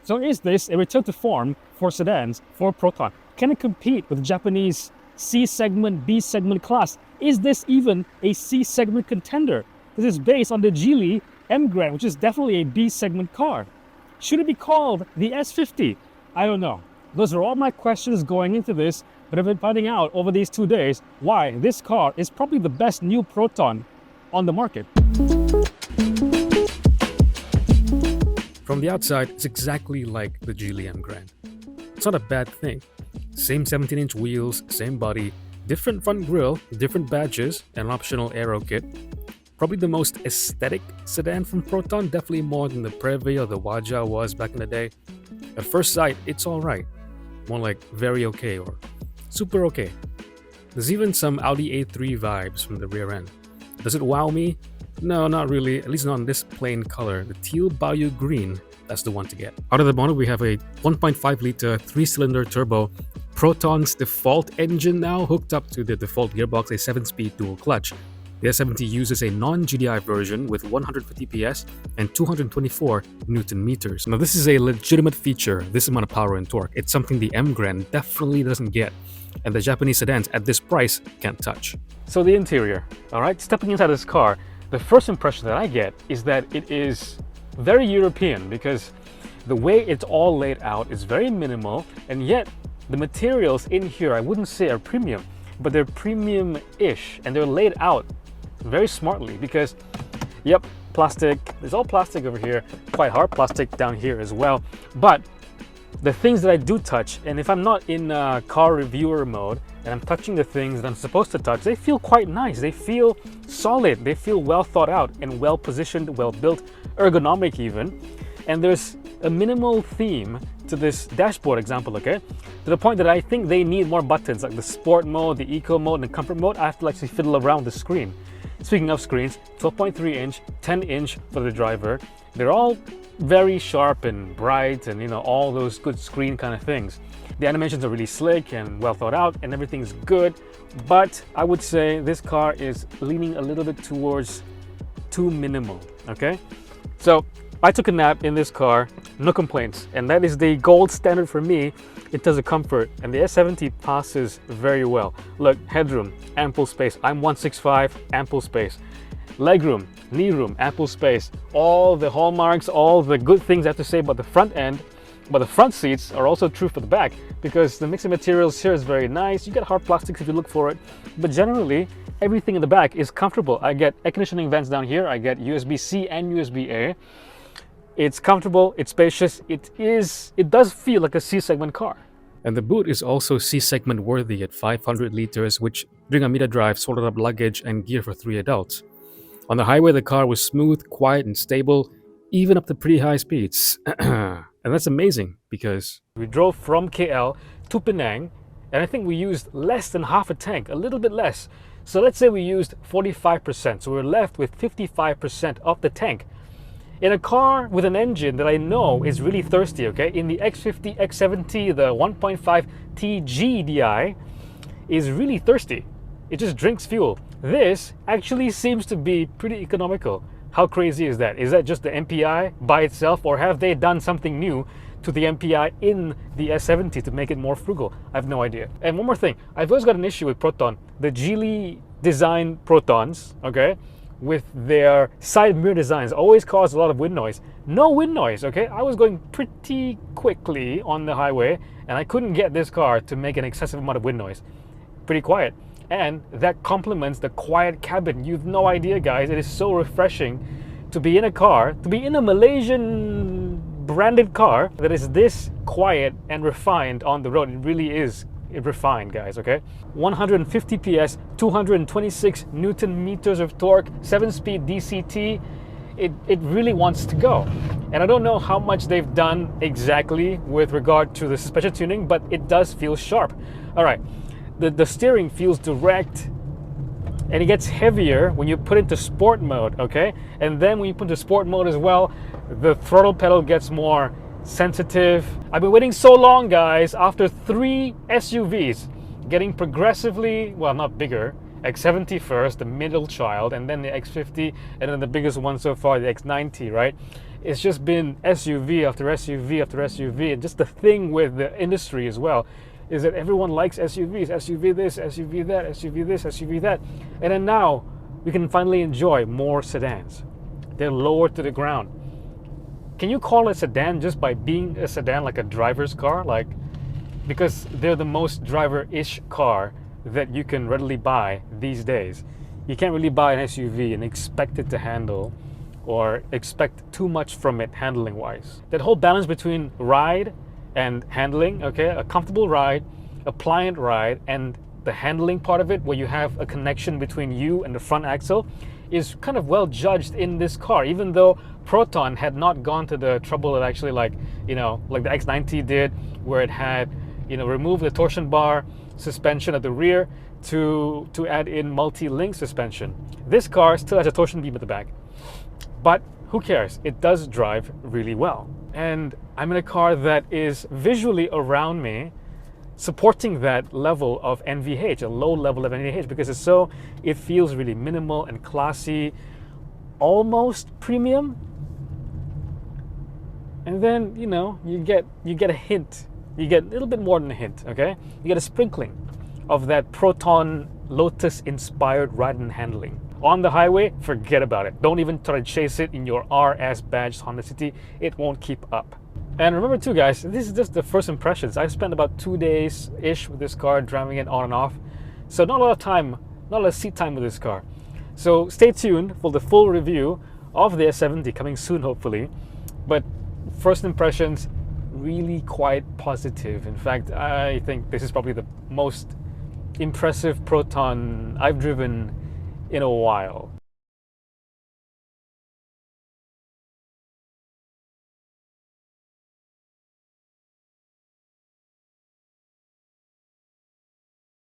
So is this a return to form for sedans for Proton? Can it compete with the Japanese C segment, B segment class? Is this even a C segment contender? This is based on the Geely M Grand, which is definitely a B segment car. Should it be called the S50? I don't know. Those are all my questions going into this, but I've been finding out over these 2 days why this car is probably the best new Proton on the market. From the outside, it's exactly like the Geely M Grand. It's not a bad thing. Same 17-inch wheels, same body, different front grille, different badges, and an optional aero kit. Probably the most aesthetic sedan from Proton, definitely more than the Preve or the Waja was back in the day. At first sight, it's alright. More like very okay or super okay. There's even some Audi A3 vibes from the rear end. Does it wow me? No, not really, at least not in this plain color. The teal Bayou green, that's the one to get. Out of the model, we have a 1.5 liter 3-cylinder turbo, Proton's default engine now hooked up to the default gearbox, a 7-speed dual clutch. The S70 uses a non-GDI version with 150 PS and 224 Newton meters. Now this is a legitimate feature, this amount of power and torque. It's something the M Grand definitely doesn't get, and the Japanese sedans at this price can't touch. So the interior, alright, stepping inside this car, the first impression that I get is that it is very European because the way it's all laid out is very minimal, and yet the materials in here I wouldn't say are premium, but they're premium-ish, and they're laid out very smartly because, yep, plastic, there's all plastic over here, quite hard plastic down here as well, but the things that I do touch, and if I'm not in car reviewer mode and I'm touching the things that I'm supposed to touch, they feel quite nice, they feel solid, they feel well thought out and well positioned, well built, ergonomic even, and there's a minimal theme to this dashboard example, okay? To the point that I think they need more buttons like the sport mode, the eco mode, and the comfort mode. I have to actually fiddle around the screen. Speaking of screens, 12.3 inch, 10 inch for the driver. They're all very sharp and bright and, you know, all those good screen kind of things. The animations are really slick and well thought out and everything's good, but I would say this car is leaning a little bit towards too minimal, okay? So I took a nap in this car, no complaints, and that is the gold standard for me in terms of comfort, and the S70 passes very well. Look, headroom, ample space. I'm 165, ample space. Legroom, knee room, ample space. All the hallmarks, all the good things I have to say about the front end, but the front seats are also true for the back because the mix of materials here is very nice. You get hard plastics if you look for it, but generally everything in the back is comfortable. I get air conditioning vents down here. I get USB-C and USB-A. It's comfortable, it's spacious, it does feel like a C-segment car. And the boot is also C-segment worthy at 500 liters, which during a meter drive sorted up luggage and gear for 3 adults. On the highway, the car was smooth, quiet, and stable, even up to pretty high speeds. And that's amazing because we drove from KL to Penang, and I think we used less than half a tank, a little bit less. So let's say we used 45%, so we're left with 55% of the tank. In a car with an engine that I know is really thirsty, okay? In the X50, X70, the 1.5 TGDI is really thirsty. It just drinks fuel. This actually seems to be pretty economical. How crazy is that? Is that just the MPI by itself, or have they done something new to the MPI in the S70 to make it more frugal? I have no idea. And one more thing, I've always got an issue with Proton. The Geely design Protons, okay? With their side mirror designs always cause a lot of wind noise. No wind noise, okay? I was going pretty quickly on the highway and I couldn't get this car to make an excessive amount of wind noise. Pretty quiet. And that complements the quiet cabin. You've no idea, guys. It is so refreshing to be in a car, to be in a Malaysian branded car that is this quiet and refined on the road. It really is refined, guys, okay? 150 PS, 226 Newton meters of torque, 7-speed DCT. It really wants to go. And I don't know how much they've done exactly with regard to the suspension tuning, but it does feel sharp. All right, the steering feels direct, and it gets heavier when you put into sport mode, okay? And then when you put into sport mode as well, the throttle pedal gets more sensitive. I've been waiting so long, guys, after 3 SUVs getting progressively, well, not bigger, X70 first, the middle child, and then the X50, and then the biggest one so far, the X90, right? it's just been SUV after SUV after SUV. And just the thing with the industry as well is that everyone likes SUVs, SUV this, SUV that, SUV this, SUV that. And then now we can finally enjoy more sedans. They're lower to the ground. Can you call a sedan just by being a sedan, like a driver's car? Like, because they're the most driver-ish car that you can readily buy these days. You can't really buy an SUV and expect it to handle or expect too much from it handling wise. That whole balance between ride and handling, okay, a comfortable ride, a pliant ride, and the handling part of it where you have a connection between you and the front axle is kind of well judged in this car, even though Proton had not gone to the trouble of actually like the X90 did, where it had, removed the torsion bar suspension at the rear to add in multi-link suspension. This car still has a torsion beam at the back, but who cares? It does drive really well. And I'm in a car that is visually around me supporting that level of NVH, a low level of NVH, because it feels really minimal and classy, almost premium. And then, you get a hint. You get a little bit more than a hint, okay? You get a sprinkling of that Proton Lotus inspired ride and handling. On the highway, forget about it. Don't even try to chase it in your RS badged Honda City. It won't keep up. And remember too, guys, this is just the first impressions. I've spent about 2 days-ish with this car, driving it on and off. So not a lot of time, not a lot of seat time with this car. So stay tuned for the full review of the S70 coming soon, hopefully. But first impressions, really quite positive. In fact, I think this is probably the most impressive Proton I've driven in a while.